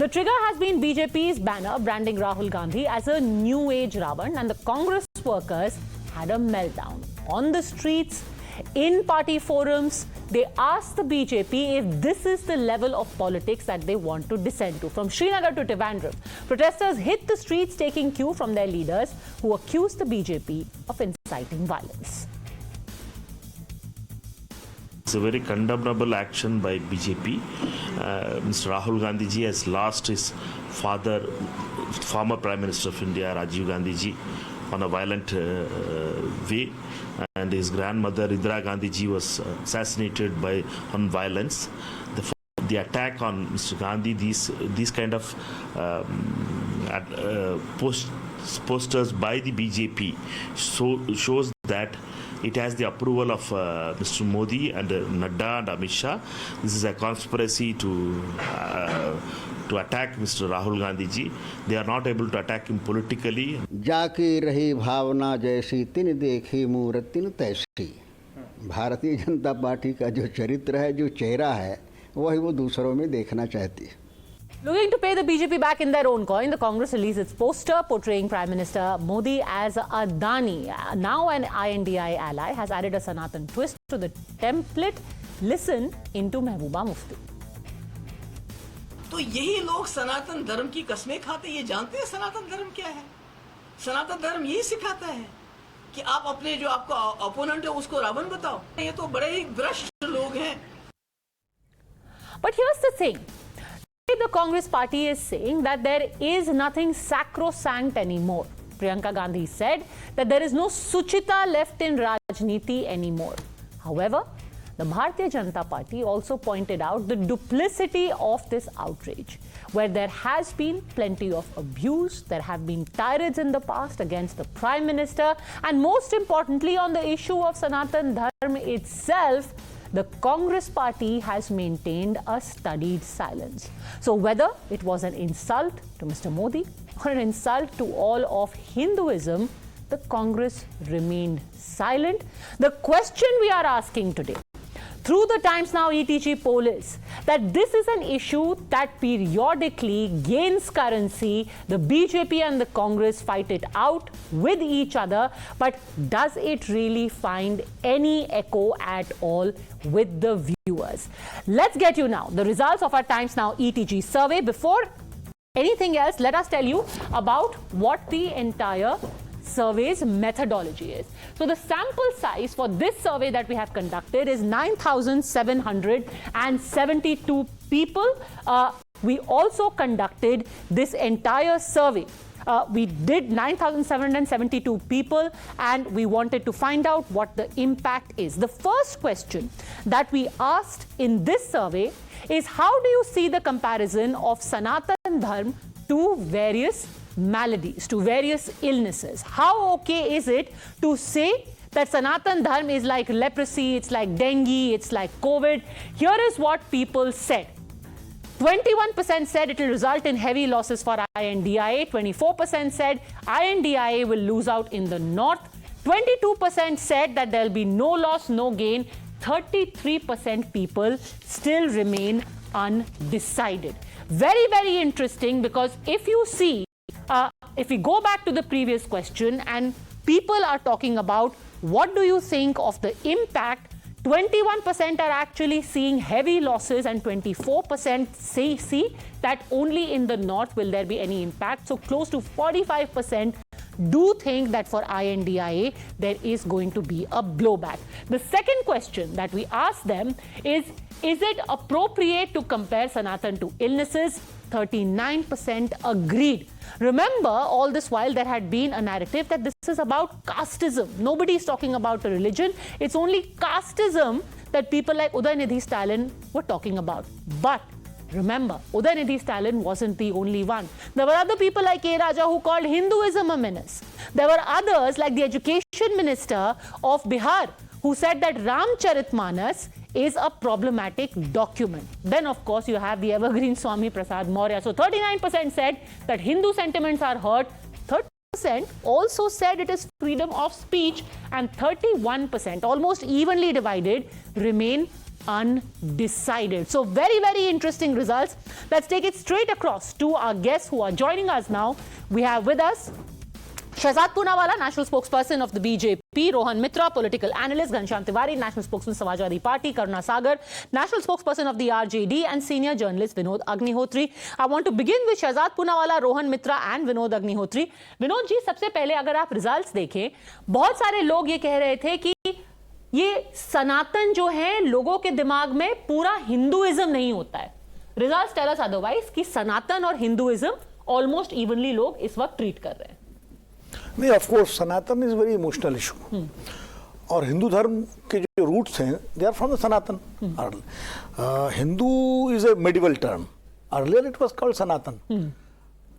The trigger has been BJP's banner branding Rahul Gandhi as a new age Ravan, and the Congress workers had a meltdown. On the streets, in party forums, they asked the BJP if this is the level of politics that they want to descend to. From Srinagar to Trivandrum, protesters hit the streets taking cue from their leaders who accused the BJP of inciting violence. It's a very condemnable action by BJP. Mr. Rahul Gandhi ji has lost his father, former Prime Minister of India, Rajiv Gandhi ji, on a violent way, and his grandmother Indira Gandhi ji was assassinated on violence. The attack on Mr. Gandhi, these kind of posters by the BJP shows that it has the approval of Mr. Modi and Nadda and Amit Shah. This is a conspiracy to attack Mr. Rahul Gandhi ji. They are not able to attack him politically. जाकी रही भावना जैसी तिन देखी मूरत तिन तैसी। Bharatiya Janata party का जो चरित्र है, जो चेहरा है, वही वो दूसरों में देखना चाहती है। Looking to pay the BJP back in their own coin, the Congress released its poster portraying Prime Minister Modi as Adani. Now an INDI ally has added a Sanatan twist to the template. Listen into Mehbooba Mufti. तो यही लोग सनातन धर्म की कसमें खाते, ये जानते हैं सनातन धर्म क्या है? सनातन धर्म यही सिखाता है कि आप अपने जो आपका अपोनेंट है उसको रावण बताओ। ये तो बड़े ही भ्रष्ट लोग हैं। But here's the thing. The Congress party is saying that there is nothing sacrosanct anymore. Priyanka Gandhi said that there is no Suchita left in Rajniti anymore. However, the Bharatiya Janata Party also pointed out the duplicity of this outrage, where there has been plenty of abuse, there have been tirades in the past against the Prime Minister, and most importantly on the issue of Sanatan Dharma itself, the Congress party has maintained a studied silence. So whether it was an insult to Mr. Modi or an insult to all of Hinduism, the Congress remained silent. The question we are asking today, through the Times Now ETG poll, is that this is an issue that periodically gains currency. The BJP and the Congress fight it out with each other, but does it really find any echo at all with the viewers? Let's get you now the results of our Times Now ETG survey. Before anything else, let us tell you about what the entire survey's methodology is. So the sample size for this survey that we have conducted is 9,772 people. We also conducted this entire survey. We did 9,772 people, and we wanted to find out what the impact is. The first question that we asked in this survey is, how do you see the comparison of Sanatan Dharma to various maladies, to various illnesses? How okay is it to say that Sanatan Dharma is like leprosy, it's like dengue, it's like COVID? Here is what people said. 21% said it will result in heavy losses for INDIA. 24% said INDIA will lose out in the north. 22% said that there will be no loss, no gain. 33% people still remain undecided. Very, very interesting, because if you see, if we go back to the previous question and people are talking about what do you think of the impact, 21% are actually seeing heavy losses and 24% see that only in the north will there be any impact. So close to 45% do think that for INDIA there is going to be a blowback. The second question that we asked them is it appropriate to compare Sanatan to illnesses? 39% agreed. Remember, all this while there had been a narrative that this is about casteism. Nobody is talking about a religion. It's only casteism that people like Udayanidhi Stalin were talking about. But remember, Udayanidhi Stalin wasn't the only one. There were other people like A. Raja who called Hinduism a menace. There were others like the Education Minister of Bihar who said that Ramcharitmanas is a problematic document. Then, of course, you have the evergreen Swami Prasad Maurya. So 39% said that Hindu sentiments are hurt. 30% also said it is freedom of speech. And 31%, almost evenly divided, remain undecided. So very interesting results. Let's take it straight across to our guests who are joining us now. We have with us Shehzad Poonawalla, national spokesperson of the BJP, Rohan Mitra, political analyst, Ghanshyam Tiwari, national spokesman Samajwadi Party, Karuna Sagar, national spokesperson of the RJD, and senior journalist Vinod Agnihotri. I want to begin with Shehzad Poonawalla, Rohan Mitra and Vinod Agnihotri. Vinod जी, सबसे पहले अगर आप results देखें, बहुत सारे लोग ये कह रहे थे कि ये सनातन जो है लोगों के दिमाग में पूरा हिंदुइज्म नहीं होता है. रिजल्ट्स टेल अस अदरवाइज कि सनातन और हिंदुइज्म ऑलमोस्ट इवनली लोग इस वक्त ट्रीट कर रहे हैं. नहीं, of course Sanatan is very emotional issue और हिंदू धर्म के जो रूट्स हैं they are from the Sanatan. Hindu is a medieval term. Earlier it was called Sanatan.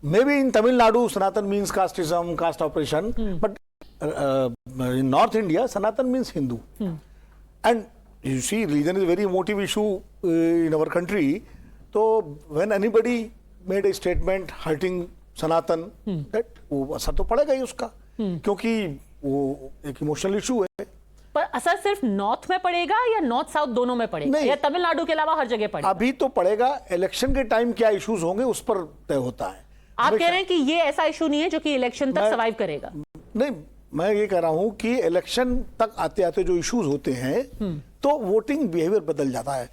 Maybe in Tamil Nadu Sanatan means casteism, caste operation, but in North India, Sanatan means Hindu. And you see, religion is a very emotive issue in our country. So when anybody made a statement hurting Sanatan, that वो असर तो पड़ेगा ही उसका, क्योंकि वो एक emotional issue है. पर असर सिर्फ नॉर्थ में पड़ेगा या नॉर्थ साउथ दोनों में पड़ेगा, या तमिलनाडु के अलावा हर जगह पड़ेगा? अभी तो पड़ेगा. इलेक्शन के टाइम क्या इश्यूज होंगे उस पर तय होता है. आप कह रहे हैं कि ये ऐसा इशू नहीं है जो कि इलेक्शन तक सर्वाइव करेगा? नहीं, मैं ये कह रहा हूं कि इलेक्शन तक आते आते जो इश्यूज होते हैं तो वोटिंग बिहेवियर बदल जाता है.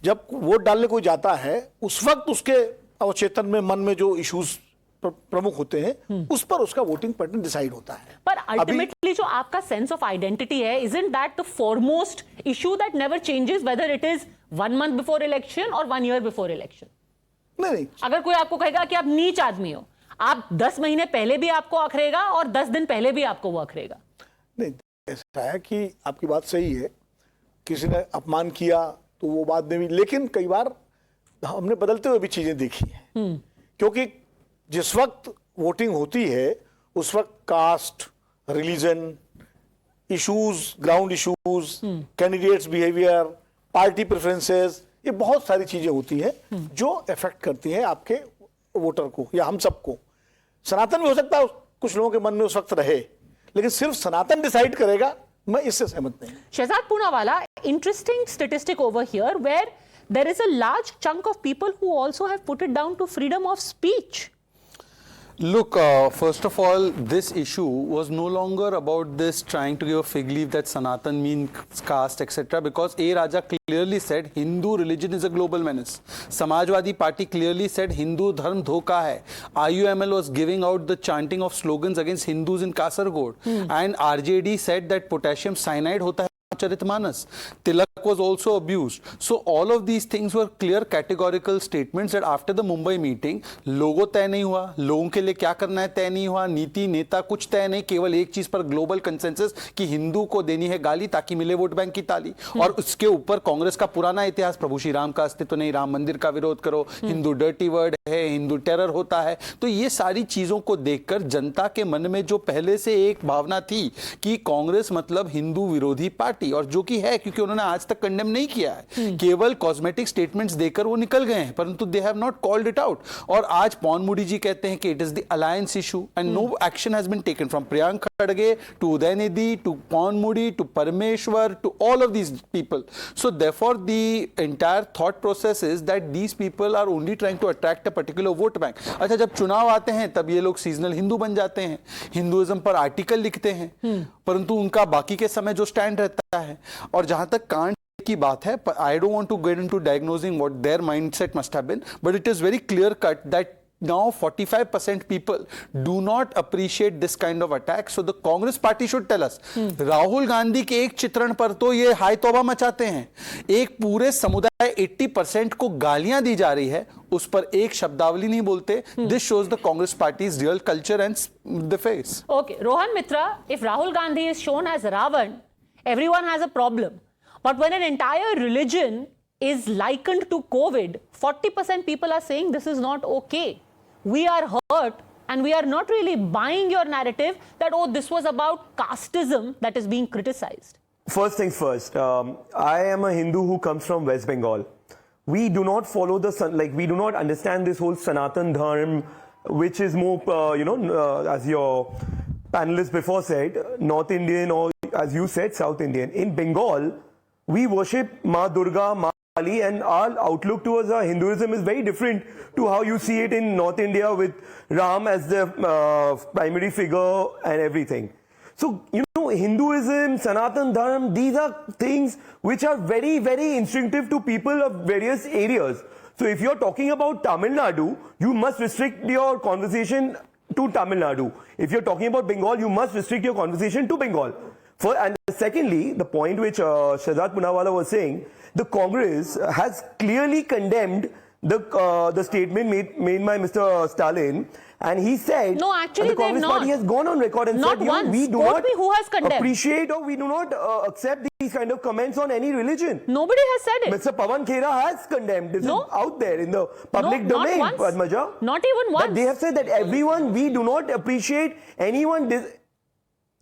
जब वोट डालने कोई जाता है उस वक्त उसके अवचेतन में, मन में जो इश्यूज प्रमुख होते हैं उस पर उसका वोटिंग पैटर्न डिसाइड होता है. पर अल्टीमेटली जो आपका सेंस ऑफ आइडेंटिटी है, isn't that the foremost issue that never changes whether it is 1 month before election और 1 year बिफोर इलेक्शन? नहीं, अगर कोई आपको कहेगा कि आप नीच आदमी हो, आप 10 महीने पहले भी आपको अखरेगा और 10 दिन पहले भी आपको वो अखरेगा. नहीं, ऐसा है कि आपकी बात सही है, किसी ने अपमान किया तो वो बात में भी, लेकिन कई बार हमने बदलते हुए भी चीजें देखी हैं. क्योंकि जिस वक्त वोटिंग होती है उस वक्त caste, religion issues, ground issues, candidates behaviour, party preferences, ये बहुत सारी चीजें होती हैं जो इफेक्ट करती हैं आपके वोटर को या हम सबको. सनातन भी हो सकता है कुछ लोगों के मन में उस वक्त रहे, लेकिन सिर्फ सनातन डिसाइड करेगा, मैं इससे सहमत नहीं. Shehzad Poonawalla, interesting statistic over here where there is a large chunk of people who also have put it down to freedom of speech. Look, first of all, this issue was no longer about this trying to give a fig leaf that Sanatan means caste, etc. Because A. Raja clearly said Hindu religion is a global menace. Samajwadi Party clearly said Hindu dharm dhoka hai. IUML was giving out the chanting of slogans against Hindus in Kasargod. And RJD said that potassium cyanide hota hai Charitmanas. Tilak was also abused. So all of these things were clear categorical statements that after the Mumbai meeting, लोगो तय नहीं हुआ, लोगों के लिए क्या करना है तय नहीं हुआ, नीति नेता कुछ तय नहीं, केवल एक चीज पर ग्लोबल कंसेंसस कि हिंदू को देनी है गाली ताकि मिले वोट बैंक की ताली. और उसके ऊपर कांग्रेस का पुराना इतिहास, प्रभु श्री राम का अस्तित्व नहीं, राम मंदिर का विरोध करो, हिंदू डर्टी वर्ड है, हिंदू टेरर होता है. तो ये सारी चीजों को देखकर जनता के मन में जो पहले से एक भावना थी कि कांग्रेस मतलब हिंदू विरोधी पार्टी, और जो कि है क्योंकि उन्होंने आज तक कंडेम नहीं किया है, केवल कॉस्मेटिक स्टेटमेंट्स देकर वो निकल गए हैं, परंतु they have not called it out. और आज पवन मुडी जी कहते हैं कि it is the alliance issue and no action has been taken from Priyank खड़गे to Udhayanidhi to Pawan Mudi to Parameshwar to all of these people. So therefore the entire thought process is that these people are only trying to attract a particular vote bank. अच्छा, जब चुनाव आते हैं तब ये लोग seasonal Hindu बन जाते हैं, हिंदुइज्म पर आर्टिकल लिखते हैं, परंतु उनका बाकी के समय जो स्टैंड रहता है. और जहां तक कांड की बात है, I don't want to get into diagnosing what their mindset must have been, but it is very clear cut that now 45% people do not appreciate this kind of attack. So the Congress party should tell us. Rahul Gandhi के एक चित्रण पर तो ये हाय तौबा मचाते हैं, एक पूरे समुदाय 80% को गालियां दी जा रही है, उस पर एक शब्दावली नहीं बोलते. This shows the Congress party's real culture and the face. Okay, Rohan Mitra, if Rahul Gandhi is shown as Ravan, everyone has a problem. But when an entire religion is likened to COVID, 40% people are saying this is not okay. We are hurt and we are not really buying your narrative that, oh, this was about casteism that is being criticized. First things first, I am a Hindu who comes from West Bengal. We do not follow we do not understand this whole Sanatan Dharm, which is more, as your panelist before said, North Indian or as you said, South Indian. In Bengal, we worship Ma Durga, Ma Kali, and our outlook towards our Hinduism is very different to how you see it in North India with Ram as the primary figure and everything. So, you know, Hinduism, Sanatan Dharma, these are things which are very, very instinctive to people of various areas. So, if you're talking about Tamil Nadu, you must restrict your conversation to Tamil Nadu. If you're talking about Bengal, you must restrict your conversation to Bengal. And secondly, the point which Shehzad Poonawalla was saying, the Congress has clearly condemned the statement made by Mr. Stalin, and he said, No, actually the Congress they've not. Party has gone on record and Not said, you know, once. we do Quote not me who has condemned. appreciate or we do not accept these kind of comments on any religion. Nobody has said it. Mr. Pawan Khera has condemned. This No. is out there in the public No, domain, not once. Padmaja. Not even once. That they have said that everyone, we do not appreciate anyone.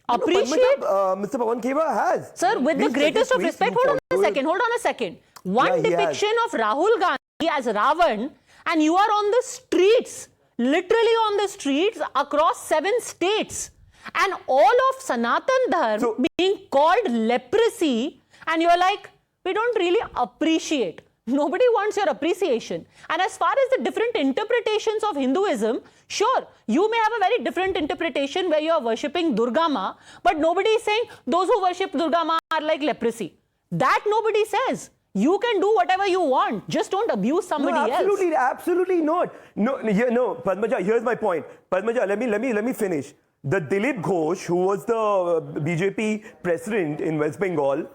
Appreciate? Mr. Pawan Khera has. Sir, with the Please check greatest his of tweets, respect, you hold on follow a it. second, hold on a second. One Yeah, he has. depiction of Rahul Gandhi as Ravan, and you are on the streets, literally on the streets across 7 states, and all of Sanatan Dharma being called leprosy, and you're like, we don't really appreciate. Nobody wants your appreciation. And as far as the different interpretations of Hinduism, sure, you may have a very different interpretation where you are worshipping Durga Ma, but nobody is saying those who worship Durga Ma are like leprosy. That nobody says. You can do whatever you want. Just don't abuse somebody No, absolutely, else. absolutely not. No, Padmaja, here's my point. Padmaja, let me finish. The Dilip Ghosh, who was the BJP president in West Bengal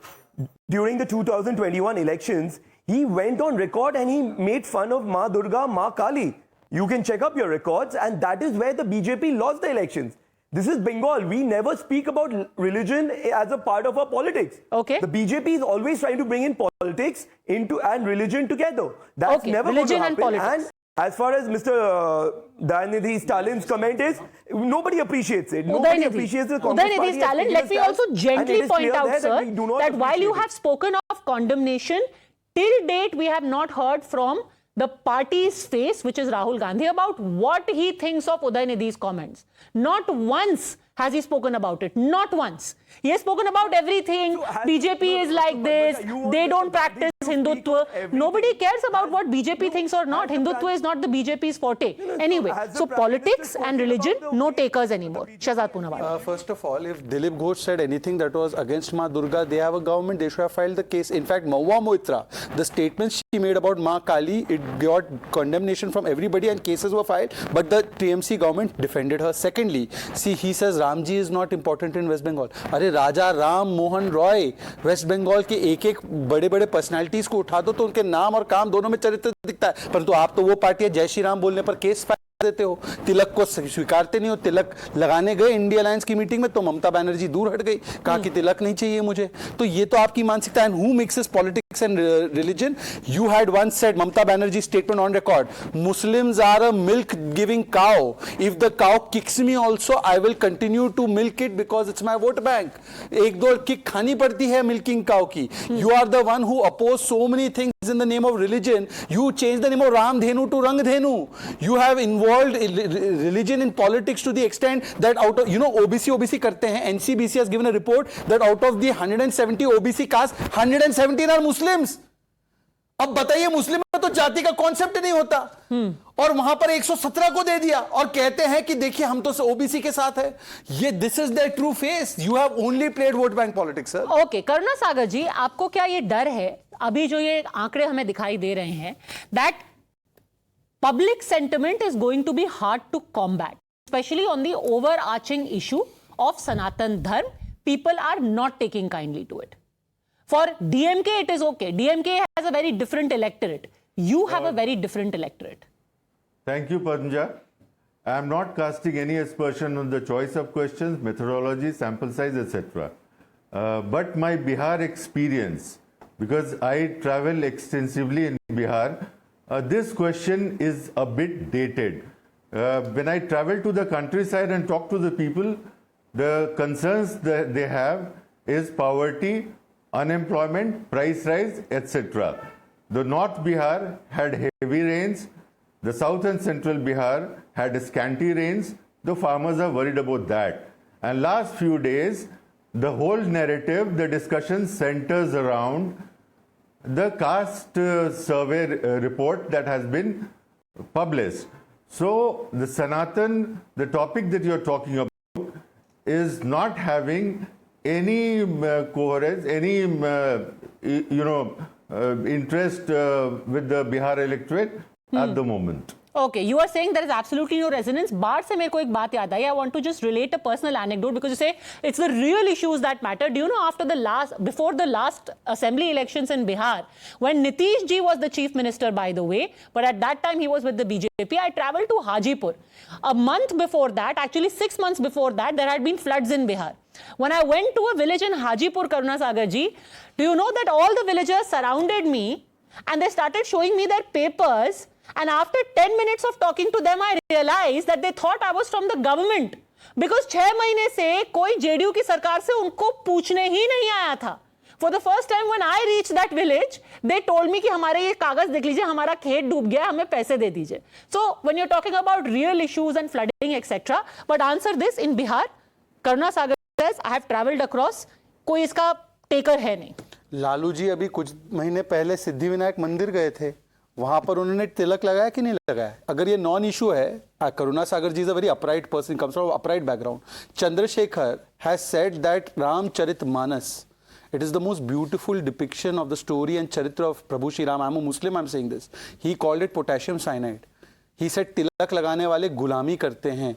during the 2021 elections, he went on record and he made fun of Ma Durga, Ma Kali. You can check up your records, and that is where the BJP lost the elections. This is Bengal. We never speak about religion as a part of our politics. Okay. The BJP is always trying to bring in politics and religion together. That's Okay, never religion going and to happen. politics. And as far as Mr. Dayanidhi Stalin's comment is, nobody appreciates it. Nobody appreciates the Congress Udayanithi Party as Stalin, taking let a me stand. also And it gently is point clear out, there sir, we do not that while you appreciate have it. spoken of condemnation, till date we have not heard from the party's face, which is Rahul Gandhi, about what he thinks of Udayanidhi's comments. Not once has he spoken about it. Not once. He has spoken about everything. BJP is like this. They don't practice Hindutva. Nobody cares about what BJP thinks or not. Hindutva is not the BJP's forte. Anyway, so politics and religion, no takers anymore. Shehzad Poonawalla. First of all, if Dilip Ghosh said anything that was against Ma Durga, they have a government, they should have filed the case. In fact, Mahua Moitra, the statements she made about Ma Kali, it got condemnation from everybody and cases were filed, but the TMC government defended her. Secondly, see, he says Ramji is not important in West Bengal. अरे राजा Ram Mohan Roy waste Bengal के एक बड़े बड़े personalities को उठा दो तो उनके नाम और काम दोनों में चरित्र दिखता है, परंतु आप तो वो पार्टी है जय श्री राम बोलने पर केस देते हो, तिलक को स्वीकारते नहीं हो। तिलक लगाने गए इंडिया अलायंस की मीटिंग में तो ममता बनर्जी दूर हट गई, कहा कि तिलक नहीं चाहिए मुझे। तो ये तो आपकी मानसिकता है। And who mixes politics and religion? You had once said, Mamata Banerjee statement on record, Muslims are a milk giving cow, if the cow kicks me also I will continue to milk it because it's my vote bank. एक दो kick खानी पड़ती है milking cow की। You are the one who oppose so many things in the name of religion. You change the name of Ramdhenu to Rangdhenu. You have involved religion in politics to the extent that out of, you know, OBC करते हैं. NCBC has given a report that out of the 170 OBC castes, 117 are Muslims. अब बताइए, मुस्लिम में तो जाति का concept नहीं होता, और वहां पर 117 को दे दिया और कहते हैं कि देखिए हम तो ओबीसी के साथ है। ये this is their true face. You have only played vote bank politics sir. Okay, Karuna Sagar ji, आपको क्या ये डर है, अभी जो ये आंकड़े हमें दिखाई दे रहे हैं, that public sentiment is going to be hard to combat, specially on the overarching issue of Sanatan Dharma? People are not taking kindly to it. For DMK, it is okay. DMK has a very different electorate. You have a very different electorate. Thank you, Padmaja. I am not casting any aspersion on the choice of questions, methodology, sample size, etc. But my Bihar experience, because I travel extensively in Bihar, this question is a bit dated. When I travel to the countryside and talk to the people, the concerns that they have is poverty, unemployment, price rise, etc. The North Bihar had heavy rains. The South and Central Bihar had scanty rains. The farmers are worried about that. And last few days, the whole narrative, the discussion centers around the caste survey report that has been published. So the Sanatan, the topic that you're talking about, is not having any coherence, any interest with the Bihar electorate at the moment. Okay, you are saying there is absolutely no resonance. बाहर से मेरे को एक बात याद आई. I want to just relate a personal anecdote because you say it's the real issues that matter. Do you know before the last assembly elections in Bihar, when Nitish ji was the chief minister, by the way, but at that time he was with the BJP, I traveled to Hajipur. A month before that, actually 6 months before that, there had been floods in Bihar. When I went to a village in Hajipur, Karunasagar ji, do you know that all the villagers surrounded me and they started showing me their papers? And after 10 minutes of talking to them, I realized that they thought I was from the government. Because 6 महीने से कोई JDU की सरकार से उनको पूछने ही नहीं आया था. For the first time when I reached that village, they told me कि हमारे ये कागज देख लीजिए, हमारा खेत डूब गया, हमें पैसे दे दीजिए. So when you're talking about real issues and flooding, etc., but answer this in Bihar, Karuna Sagar says, I have traveled across, कोई इसका taker है नहीं. लालू जी अभी कुछ महीने पहले सिद्धिविनायक मंदिर गए थे, वहां पर उन्होंने तिलक लगाया कि नहीं लगाया? अगर ये नॉन इशू है, Karuna Sagar ji is a very upright person, comes from upright background. Chandrashekhar has said that Ramcharitmanas, it is the most beautiful depiction of the story and charitra of Prabhu Shri Ram. I'm a Muslim, I'm saying this. He called it potassium cyanide. He said तिलक लगाने वाले गुलामी करते हैं.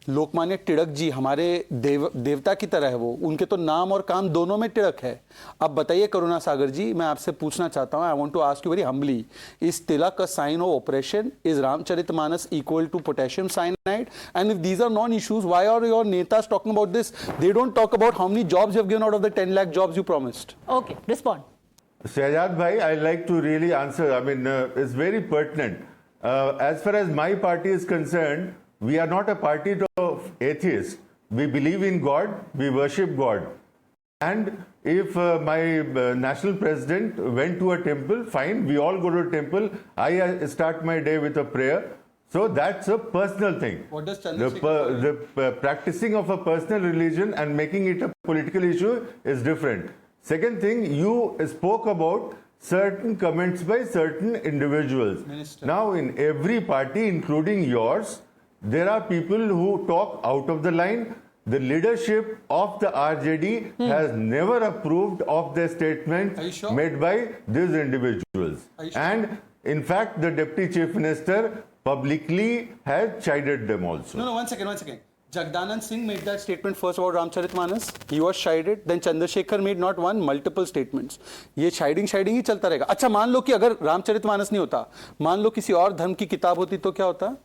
लोकमान्य टिळक जी हमारे देवता की तरह है, वो उनके तो नाम और काम दोनों में टिळक है. अब बताइए करुणा सागर जी, मैं आपसे पूछना चाहता हूं, I want to ask you very humbly, is tilak a sign of operation? Is Ramcharitmanas equal to potassium cyanide? And if these are non issues, why are your netas talking about this? They don't talk about how many jobs you have given out of the 10 lakh jobs you promised. Okay, respond. Shahjad bhai, I like to really answer. I mean, it's very pertinent. As far as my party is concerned, we are not a party of atheists. We believe in God, we worship God. And if my national president went to a temple, fine, we all go to a temple. I start my day with a prayer. So that's a personal thing. What does Chandrasekhar The practicing of a personal religion and making it a political issue is different. Second thing, you spoke about certain comments by certain individuals. Minister. Now, in every party, including yours, there are people who talk out of the line. The leadership of the RJD has never approved of the statements Are you sure? made by these individuals. Are you sure? And in fact, the Deputy Chief Minister publicly has chided them also. No, one second. Jagdanand Singh made that statement first about Ramcharitmanas. He was chided. Then Chandrasekhar made not one, multiple statements. ये chiding ही चलता रहेगा. अच्छा, मान लो कि अगर रामचरितमानस नहीं होता, मान लो किसी और धर्म की किताब होती, तो क्या होता?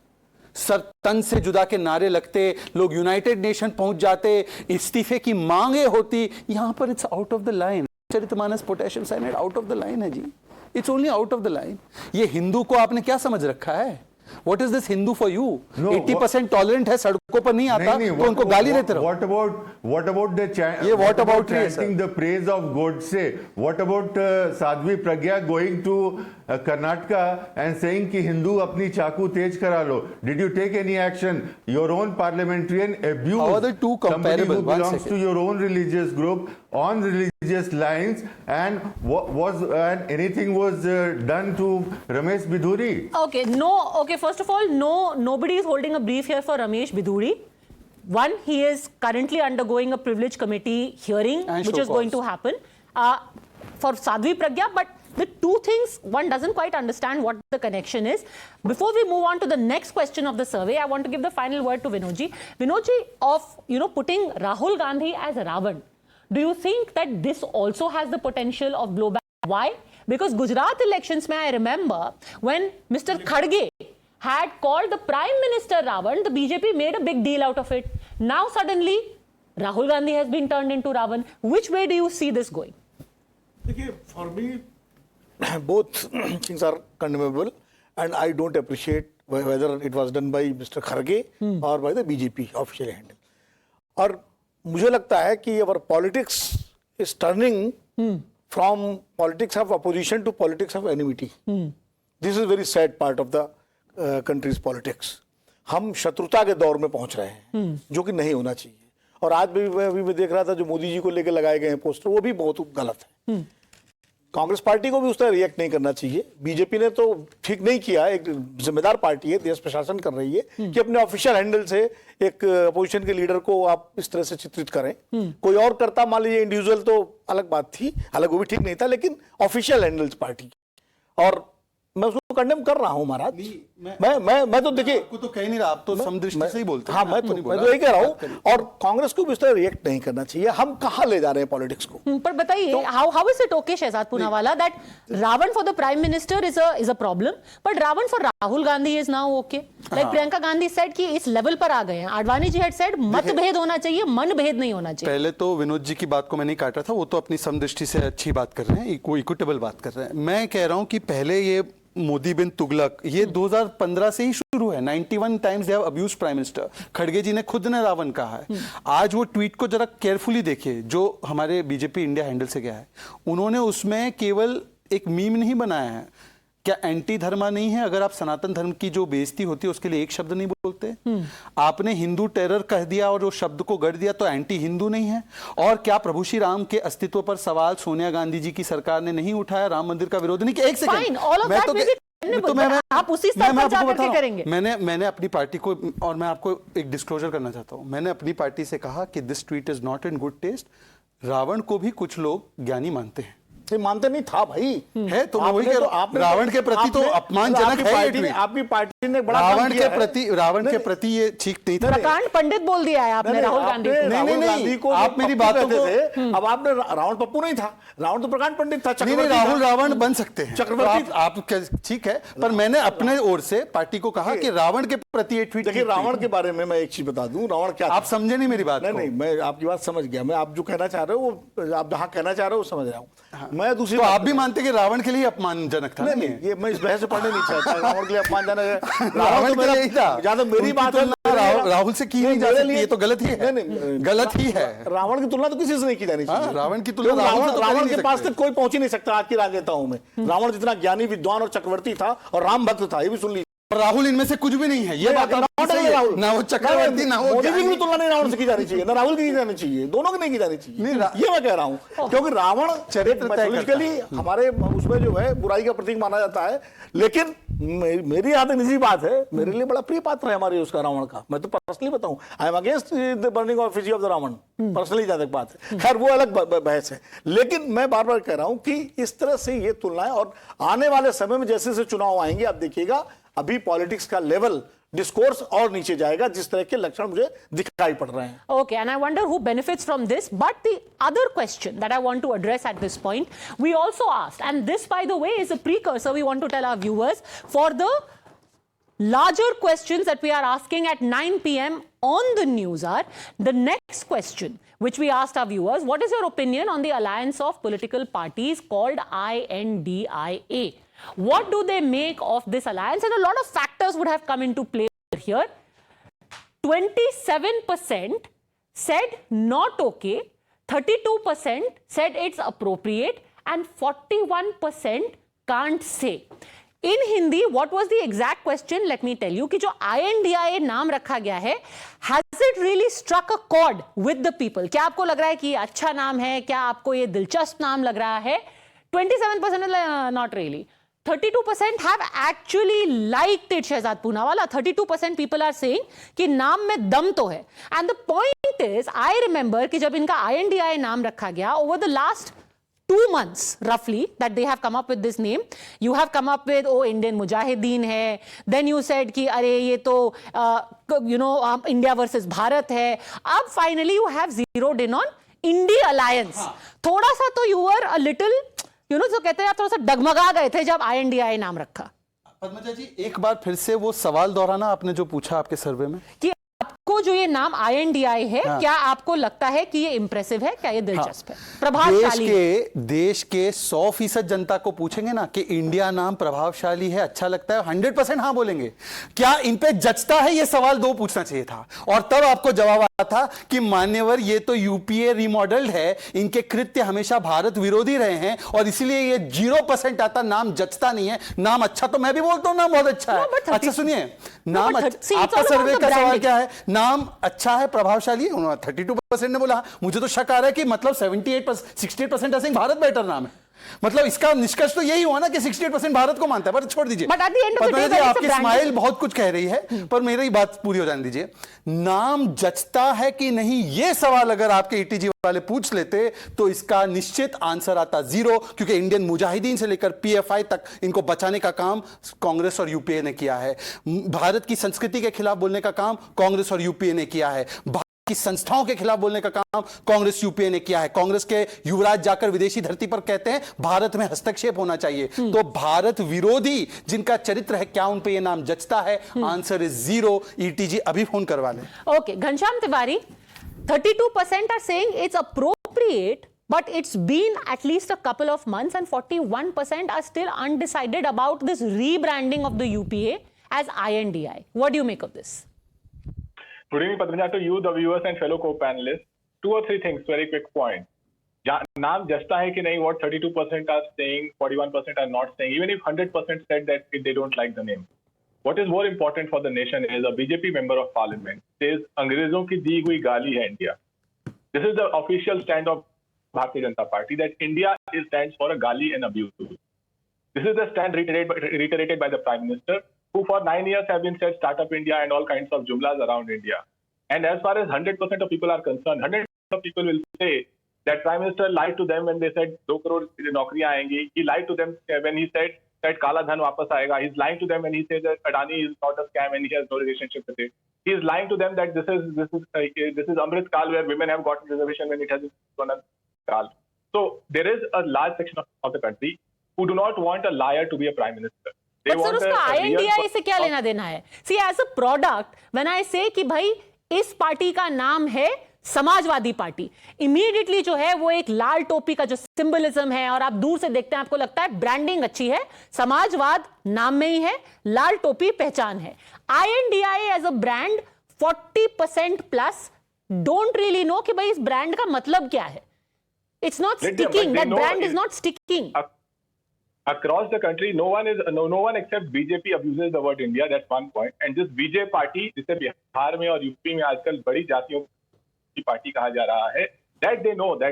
सर तन से जुदा के नारे लगते, लोग यूनाइटेड नेशन पहुंच जाते, इस्तीफे की मांगे होती. यहां पर it's out of the line. Charitmanas potassium cyanide out of the line है जी. It's only out of the line. ये हिंदू को आपने क्या समझ रखा है? What is this Hindu for you? No, 80% tolerant है, सड़कों पर नहीं आता, तो उनको गाली देते रहो. What about the ये what about chanting the praise of Godse? What about Sadhvi Pragya going to Karnataka and saying कि हिंदू अपनी चाकू तेज करा लो? Did you take any action? Your own parliamentarian abused How are the two somebody comparable? who One belongs second. to your own religious group on religious lines, and anything was done to Ramesh Bidhuri? Okay, first of all, nobody is holding a brief here for Ramesh Bidhuri. One, he is currently undergoing a privilege committee hearing, And which show is going cause. to happen for Sadhvi Pragya. But the two things, one doesn't quite understand what the connection is. Before we move on to the next question of the survey, I want to give the final word to Vinodji. Vinodji, of putting Rahul Gandhi as Ravan, do you think that this also has the potential of blowback? Why? Because Gujarat elections, I remember when Mr. Khadge had called the Prime Minister Ravan, the BJP made a big deal out of it. Now suddenly, Rahul Gandhi has been turned into Ravan. Which way do you see this going? देखिए, for me, both things are condemnable, and I don't appreciate whether it was done by Mr. Kharge or by the BJP official handle. और मुझे लगता है कि our politics is turning from politics of opposition to politics of enmity. This is a very sad part of the country's politics. हम शत्रुता के दौर में पहुंच रहे हैं, जो कि नहीं होना चाहिए. और आज भी मैं देख रहा था जो मोदी जी को लेकर लगाए गए हैं पोस्टर, वो भी बहुत गलत है। कांग्रेस पार्टी को भी उस तरह रिएक्ट नहीं करना चाहिए। बीजेपी ने तो ठीक नहीं किया, एक जिम्मेदार पार्टी है, देश प्रशासन कर रही है कि अपने ऑफिशियल हैंडल से एक अपोजिशन के लीडर को आप इस तरह से चित्रित करें। कोई और करता, मान लीजिए इंडिविजुअल, तो अलग बात थी, अलग वो भी ठीक नहीं था, लेकिन ऑफिशियल हैंडल्स पार्टी, और मैं उसको कंडेम कर रहा हूं महाराज। मैं तो देखिए, आपको तो कह नहीं रहा, आप तो समदृष्टि से ही बोलते हैं। हाँ, मैं तो यही कह रहा हूं, और कांग्रेस को भी इस तरह रिएक्ट नहीं करना चाहिए। हम कहां ले जा रहे हैं पॉलिटिक्स को? पर बताइए, how is it okay Shehzad Poonawalla that Ravan for the prime minister is a problem, but Ravan for Rahul Gandhi is now okay? Like Priyanka Gandhi said कि इस लेवल पर आ गए हैं। आडवाणी जी हैड सेड मतभेद होना चाहिए, मनभेद नहीं होना चाहिए। पहले तो विनोद जी की बात को मैं नहीं काट रहा था, वो तो अपनी समदृष्टि से अच्छी बात कर रहे हैं, इक्विटेबल बात कर रहे हैं। मैं कह रहा हूं कि पहले ये मोदी बिन तुगलक ये 2015 से ही शुरू है। 91 times they have abused prime minister. खड़गे जी ने खुद ने रावण कहा है। आज वो ट्वीट को जरा केयरफुली देखिए जो हमारे बीजेपी इंडिया हैंडल से गया है। उन्होंने उसमें केवल एक मीम नहीं बनाया है। क्या एंटी धर्मा नहीं है? अगर आप सनातन धर्म की जो बेइज्जती होती है उसके लिए एक शब्द नहीं बोलते? आपने हिंदू टेरर कह दिया और उस शब्द को गढ़ दिया तो एंटी हिंदू नहीं है? और क्या प्रभु श्री राम के अस्तित्व पर सवाल सोनिया गांधी जी की सरकार ने नहीं उठाया? राम मंदिर का विरोध नहीं किया? एक सेकंड, आप उसी स्तर पर जाकर के करेंगे। मैंने अपनी पार्टी को, और मैं आपको एक डिस्क्लोजर करना चाहता हूं, मैंने अपनी पार्टी से कहा कि this tweet is not in good taste. Ravan को भी कुछ लोग ज्ञानी मानते हैं। मानते नहीं था भाई, है तो मैं वही कह रहा हूं, रावण के प्रति तो अपमानजनक है ये ट्वीट। आपकी पार्टी ने बड़ा रावण के प्रति ये ठीक नहीं था। प्रकांड पंडित बोल दिया है आपने राहुल गांधी को। नहीं, आप मेरी बातों को, अब आपने रावण पप्पू नहीं था, रावण तो प्रकांड पंडित था। नहीं, राहुल रावण बन सकते हैं, चक्रवर्ती आप ठीक है, पर मैंने अपने ओर से पार्टी को कहा कि रावण के प्रति ये ट्वीट। देखिए, रावण के बारे में मैं एक चीज बता दूं, रावण क्या, आप समझे नहीं मेरी बात? नहीं, मैं आपकी बात समझ गया। मैं आप जो कहना चाह रहे हो, वो आप जहां कहना चाह रहे हो समझ रहा हूं। मैं दूसरी, तो आप भी मानते कि रावण के लिए अपमानजनक था? नहीं, ये मैं इस बहस से पढ़ने नहीं चाहता। रावण के लिए अपमानजनक है, रावण के लिए था। जहां तक मेरी बात है, राहुल से की नहीं जा सकती, ये तो गलत ही है। गलत ही है। रावण की तुलना तो किसी से नहीं की जानी चाहिए। रावण की तुलना रावण के पास तक कोई पहुंच ही नहीं सकता आज की राजनेताओं में। रावण जितना ज्ञानी, विद्वान और चक्रवर्ती था और राम भक्त था, ये भी सुन लीजिए। राहुल इनमें से कुछ भी नहीं है, ये बात ना वो चक्रवर्ती ना वो मोदी जी की तुलना नहीं रावण से की जानी चाहिए, ना राहुल की जानी चाहिए, दोनों की नहीं की जानी चाहिए। ये मैं कह रहा हूं, क्योंकि रावण चरित्रली हमारे उसमें जो है बुराई का प्रतीक माना जाता है। लेकिन मेरी यहाँ तक निजी बात है, मेरे लिए बड़ा प्रिय पात्र है हमारे उसका, रावण का। मैं तो पर्सनली बताऊं, I am against the burning of effigy of the Ravan, personally जहां तक बात है। खैर, वो अलग बहस है। लेकिन मैं बार बार कह रहा हूं कि इस तरह से ये तुलनाएं, और आने वाले समय में जैसे जैसे चुनाव आएंगे, आप देखिएगा अभी पॉलिटिक्स का लेवल, डिस्कोर्स और नीचे जाएगा, जिस तरह के लक्षण मुझे दिखाई पड़ रहे हैं। Okay, and I wonder who benefits from this. But the other question that I want to address at this point, we also asked, and this, by the way, is a precursor we want to tell our viewers for the larger questions that we are asking at 9 p.m. on the news hour. The next question, which we asked our viewers, what is your opinion on the alliance of political parties called INDIA? What do they make of this alliance? And a lot of factors would have come into play here. 27% said not okay, 32% said it's appropriate, and 41% can't say. In Hindi, what was the exact question? Let me tell you कि जो INDIA नाम रखा गया है, has it really struck a chord with the people? क्या आपको लग रहा है कि ये अच्छा नाम है? क्या आपको ये दिलचस्प नाम लग रहा है? 27% not really. 32% have actually liked it, Shehzad Poonawalla. 32% people are saying कि नाम में दम तो है. And the point is, I remember कि जब इनका INDIA नाम रखा गया, over the last 2 months roughly that they have come up with this name, you have come up with, oh, Indian Mujahideen है, then you said कि अरे ये तो India versus Bharat है. अब finally you have zeroed in on India Alliance. थोड़ा सा तो you were a little, जो कहते हैं आप थोड़ा सा डगमगा गए थे जब INDIA नाम रखा। पद्मजा जी, एक बार फिर से वो सवाल दोहराना आपने जो पूछा आपके सर्वे में, कि आपको जो ये नाम INDIA है, क्या आपको लगता है कि ये इंप्रेसिव है? क्या ये दिलचस्प है, प्रभावशाली? देश के 100% जनता को पूछेंगे ना कि इंडिया नाम प्रभावशाली है, अच्छा लगता है, 100% हाँ बोलेंगे। क्या इन पे जचता है? ये सवाल 2 पूछना चाहिए था, और तब आपको जवाब आता था कि मान्यवर ये तो यूपीए रिमॉडल्ड है, इनके कृत्य हमेशा भारत विरोधी रहे हैं और इसीलिए ये 0% आता, नाम जचता नहीं है। नाम अच्छा तो मैं भी बोलता हूं नाम बहुत अच्छा है। अच्छा सुनिए, नाम आपका सर्वे का सवाल क्या है? नाम अच्छा है, प्रभावशाली है, उन्होंने 32% ने बोला। मुझे तो शक आ रहा है कि मतलब 78% 68% ऐसे भारत बेटर नाम है। मतलब इसका निष्कर्ष तो यही हुआ ना कि 68% भारत को मानता है, पर छोड़ दीजिए। But at the end of the day, आपकी स्माइल बहुत कुछ कह रही है, पर मेरी बात पूरी हो जाने दीजिए। नाम जचता है कि नहीं, ये सवाल अगर आपके ईटीजी वाले पूछ लेते तो इसका निश्चित आंसर आता 0, क्योंकि इंडियन मुजाहिदीन से लेकर पीएफआई तक इनको बचाने का काम कांग्रेस और यूपीए ने किया है। भारत की संस्कृति के खिलाफ बोलने का काम कांग्रेस और यूपीए ने किया है। की संस्थाओं के खिलाफ बोलने का काम कांग्रेस यूपीए ने किया है। कांग्रेस के युवराज जाकर विदेशी धरती पर कहते हैं भारत में हस्तक्षेप होना चाहिए। तो भारत विरोधी जिनका चरित्र है, क्या उन पे ये नाम जचता है? Answer is 0। ईटीजी अभी फोन करवा लें। Okay, Ghanshyam Tiwari, 32% are saying it's appropriate, but it's been at least a couple of months and 41% are still undecided about this rebranding of the UPA as INDI. What do you make of this? Good evening, Padmija, to you, the viewers and fellow co-panelists. 2 or 3 things, very quick point. नाम जचता है कि नहीं, what 32% are saying, 41% are not saying. Even if 100% said that they don't like the name. What is more important for the nation is a BJP member of parliament says अंग्रेजों की दी हुई गाली है India. This is the official stand of Bharatiya Janata Party, that India stands for a gali and abuse. This is the stand reiterated by the Prime Minister, who for 9 years have been said Startup India and all kinds of jumlas around India. And as far as 100% of people are concerned, 100% of people will say that Prime Minister lied to them when they said 2 crore नौकरियां आएंगी. He lied to them when he said that काला धन वापस आएगा. He's lying to them when he says that Adani is not a scam and he has no relationship with it. He is lying to them that this is Amrit Kaal, where women have gotten reservation when it has been Kaal. So there is a large section of the country who do not want a liar to be a Prime Minister. But sir, उसका INDI से क्या लेना देना है? See, as a product, when I say कि भाई इस party का नाम है समाजवादी पार्टी, इमीडिएटली जो है वो एक लाल टोपी का जो सिंबलिज्म है, और आप दूर से देखते हैं आपको लगता है ब्रांडिंग अच्छी है, समाजवाद नाम में ही है, लाल टोपी पहचान है। INDI as a brand 40% plus don't really know कि भाई इस ब्रांड का मतलब क्या है। It's not sticking, that brand is not sticking. Across the country, no one except BJP abuses the word India. That's one point. And this BJP party, जिसे बिहार में और यूपी में आजकल बड़ी जातियों की पार्टी कहा जा रहा है, that they know that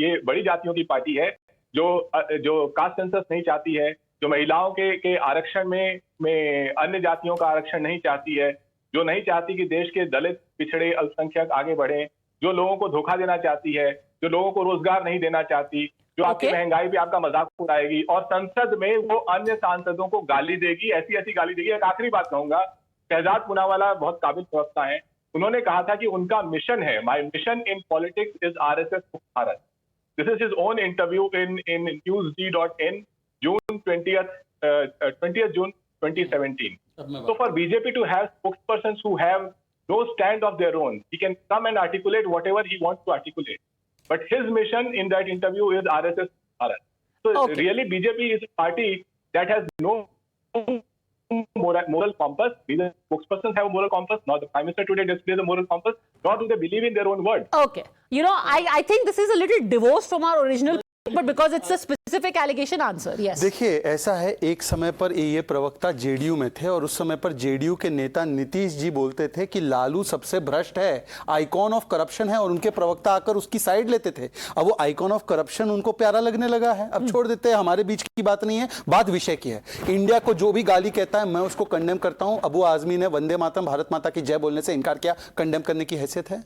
ये बड़ी जातियों की पार्टी है जो कास्ट सेंसस नहीं चाहती है, जो महिलाओं के आरक्षण में अन्य जातियों का आरक्षण नहीं चाहती है, जो नहीं चाहती कि देश के दलित, पिछड़े, अल्पसंख्यक आगे बढ़े, जो लोगों को धोखा देना चाहती है, जो लोगों को रोजगार नहीं देना चाहती, जो आपकी महंगाई पे आपका मजाक उड़ाएगी, और संसद में वो अन्य सांसदों को गाली देगी, ऐसी गाली देगी। एक आखिरी बात कहूंगा, शहजाद पूनावाला बहुत काबिल प्रवक्ता हैं, उन्होंने कहा था कि उनका मिशन है, my mission in politics is RSS Bharat. This is his own interview in newsd.in June 20th June 2017. So for BJP to have spokespersons who have no stand of their own, he can come and articulate whatever he wants to articulate. But his mission in that interview is RSS Bharat. So really BJP is a party that has no moral compass. Neither spokespersons have a moral compass, nor the Prime Minister today displays a moral compass, nor do they believe in their own word. Okay. You know, I think this is a little divorced from our original, but because it's a specific allegation, answer. Yes. देखिए, ऐसा है, एक समय पर ये प्रवक्ता JDU में थे और उस समय पर जेडीयू के नेता नीतीश जी बोलते थे कि लालू सबसे भ्रष्ट है, आइकॉन ऑफ करप्शन है, और उनके प्रवक्ता आकर उसकी साइड लेते थे। अब वो आइकॉन ऑफ करप्शन उनको प्यारा लगने लगा है, अब छोड़ देते हैं, हमारे बीच की बात नहीं है, बात विषय की है। इंडिया को जो भी गाली कहता है मैं उसको कंडेम करता हूं। अबू आजमी ने वंदे मातरम, भारत माता की जय बोलने से इनकार किया, कंडेम करने की हैसियत है।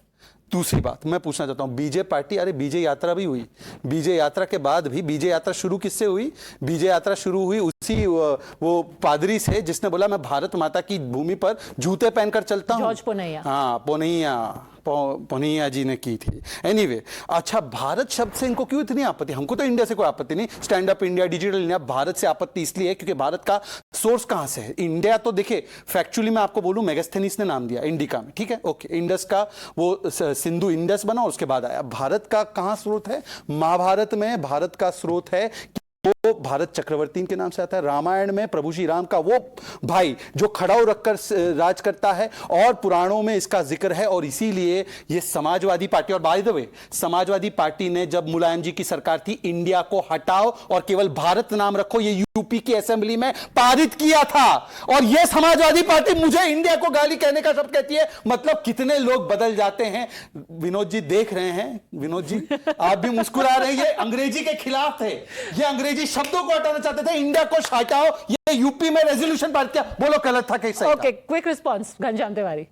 दूसरी बात मैं पूछना चाहता हूं, बीजे पार्टी, अरे बीजे यात्रा भी हुई, बीजे यात्रा के बाद भी, बीजे यात्रा शुरू किससे हुई? बीजे यात्रा शुरू हुई उसी वो पादरी से जिसने बोला मैं भारत माता की भूमि पर जूते पहनकर चलता हूं। जॉर्ज पोनैया। हाँ, पोनैया जी ने की थी। एनीवे, अच्छा, भारत शब्द से इनको क्यों इतनी आपत्ति? हमको तो इंडिया से कोई आपत्ति नहीं, stand up India, digital India. Bharat से आपत्ति इसलिए है क्योंकि भारत का सोर्स कहां से है? इंडिया तो देखिए, फैक्चुअली मैं आपको बोलूं, मेगास्थेनिस ने नाम दिया इंडिका में, ठीक है, ओके, इंडस का वो सिंधु इंडस बना और उसके बाद आया। भारत का कहां स्रोत है? महाभारत में भारत का स्रोत है। वो भारत चक्रवर्ती के नाम से आता है। रामायण में प्रभु श्री राम का वो भाई जो खड़ाऊ रखकर राज करता है, और पुराणों में इसका जिक्र है। और इसीलिए ये समाजवादी पार्टी, और by the way Samajwadi party ने जब मुलायम जी की सरकार थी, इंडिया को हटाओ और केवल भारत नाम रखो, ये यूपी की असेंबली में पारित किया था। और ये समाजवादी पार्टी मुझे इंडिया को गाली कहने का शब्द कहती है। मतलब कितने लोग बदल जाते हैं। विनोद जी देख रहे हैं, विनोद जी आप भी मुस्कुरा रहे हैं। ये अंग्रेजी के खिलाफ थे, ये अंग्रेजी शब्दों को हटाना चाहते थे, इंडिया को हटाओ। ये यूपी में रेजोल्यूशन पारित किया, बोलो गलत था कैसे? Okay, quick response Ghanshyam Tiwari.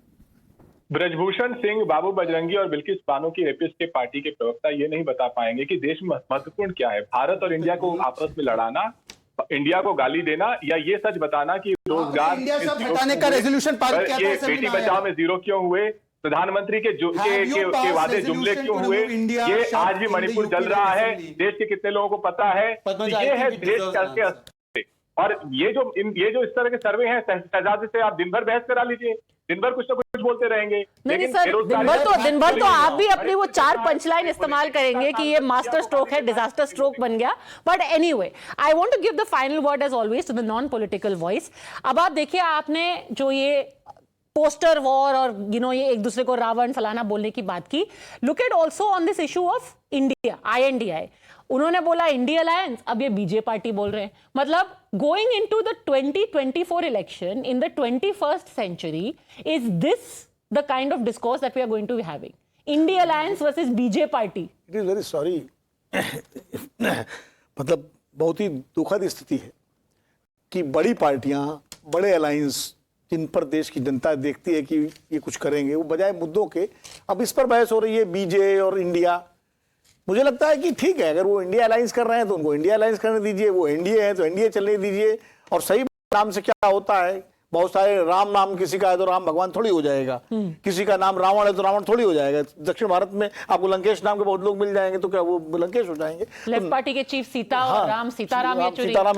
Brij Bhushan Singh, Babu Bajrangi और बिल्किस बानो की रेपिस्ट के पार्टी के प्रवक्ता ये नहीं बता पाएंगे कि देश में महत्वपूर्ण क्या है, भारत और इंडिया को आपस में लड़ाना, इंडिया को गाली देना, या ये सच बताना कि रोजगार इंडिया से हटाने का रेजोल्यूशन पारित किया था, ये बेटी बचाओ में जीरो क्यों हुए, प्रधानमंत्री के वादे जुमले क्यों हुए, ये आज भी मणिपुर जल रहा है, देश के कितने लोगों को पता है। तो ये है देश के। और ये जो इस तरह के सर्वे हैं, शहजादे से आप दिन भर बहस करा लीजिए, दिन भर कुछ ना कुछ बोलते रहेंगे। नहीं सर, दिन भर तो आप भी अपनी वो 4 पंचलाइन इस्तेमाल करेंगे कि ये मास्टर स्ट्रोक है, डिजास्टर स्ट्रोक बन गया। But anyway, I want to give the final word as always to the non political voice. अब आप देखिए, आपने जो ये पोस्टर वॉर और ये एक दूसरे को रावण फलाना बोलने की बात की, look at also on this issue of India, INDI। उन्होंने बोला इंडिया अलायंस, अब ये बीजेपी पार्टी बोल रहे हैं। मतलब going into the 2024 election in the 21st century, is this the kind of discourse that we are going to be having? India alliance versus BJP party. It is very sorry, मतलब बहुत ही दुखद स्थिति है कि बड़ी पार्टियां, बड़े अलायंस जिन पर देश की जनता देखती है कि ये कुछ करेंगे, वो बजाय मुद्दों के अब इस पर बहस हो रही है, बीजे और इंडिया। मुझे लगता है कि ठीक है, अगर वो इंडिया अलायंस कर रहे हैं तो उनको इंडिया अलायंस करने दीजिए, वो एनडीए है तो एनडीए चलने दीजिए। और सही नाम से क्या होता है, बहुत सारे राम नाम किसी का है तो राम भगवान थोड़ी हो जाएगा, किसी का नाम रावण है तो रावण थोड़ी हो जाएगा। दक्षिण भारत में आपको लंकेश नाम के बहुत लोग मिल जाएंगे, तो क्या वो लंकेश हो जाएंगे? लेफ्ट पार्टी के चीफ सीता और राम, सीताराम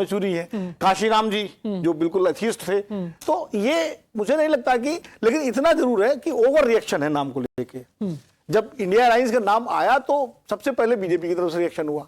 येचुरी है, काशी राम जी जो बिल्कुल एथियस्ट थे। तो ये मुझे नहीं लगता कि, लेकिन इतना जरूर है कि ओवर रिएक्शन है नाम को लेके। जब इंडिया अलायंस का नाम आया तो सबसे पहले बीजेपी की तरफ से रिएक्शन हुआ,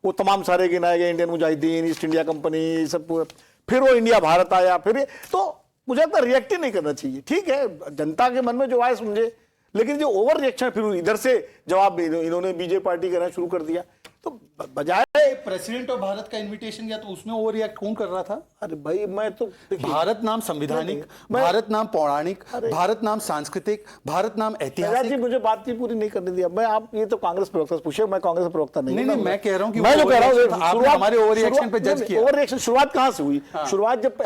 वो तमाम सारे गिनाए गए, Indian Mujahideen, east India company, सब। फिर वो इंडिया भारत आया, फिर तो मुझे लगता है रिएक्ट ही नहीं करना चाहिए। ठीक है, जनता के मन में जो आए समझे, लेकिन जो ओवर रिएक्शन, फिर इधर से जवाब इन्होंने बीजेपी पार्टी करना शुरू कर दिया। तो बजाय प्रेसिडेंट ऑफ भारत का इनविटेशन गया तो उसमें ओवर रिएक्ट कौन कर रहा था? अरे भाई, मैं तो भारत नाम संविधानिक, भारत नाम पौराणिक, भारत नाम सांस्कृतिक, भारत नाम ऐतिहासिक। जी मुझे बात ही पूरी नहीं करने दिया। मैं आप ये तो कांग्रेस प्रवक्ता से पूछे, मैं कांग्रेस प्रवक्ता नहीं। नहीं, मैं कह रहा हूँ कि मैं जो कह रहा हूँ आपने हमारे ओवर रिएक्शन पे जज किया। ओवर रिएक्शन शुरुआत कहाँ से हुई? शुरुआत जब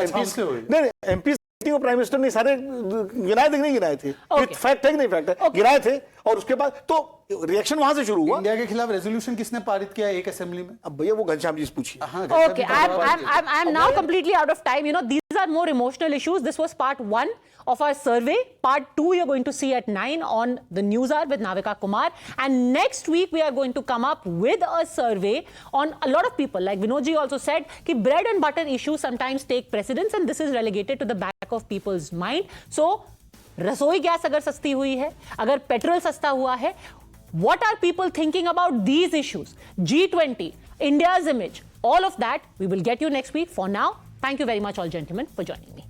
एमपी को प्राइम मिनिस्टर ने सारे गिनाए थे, नहीं गिनाए थे? फैक्ट है कि नहीं फैक्ट है? गिनाए थे, और उसके बाद तो रिएक्शन वहां से शुरू हुआ। इंडिया के खिलाफ रेजोल्यूशन किसने पारित किया एक असेंबली में? अब भैया वो घनश्याम जी से पूछिए। Okay, I'm now completely out of time. These are more emotional issues. This was part 1 of our survey. Part 2 you're going to see at 9 on the News Hour with Navika Kumar. And next week we are going to come up with a survey on a lot of people. Like Vinod ji also said, कि bread and butter issues sometimes take precedence and this is relegated to the back of people's mind. So, रसोई gas अगर सस्ती हुई है, अगर petrol सस्ता हुआ है, what are people thinking about these issues? G20, India's image, all of that we will get you next week. For now, thank you very much all gentlemen for joining me.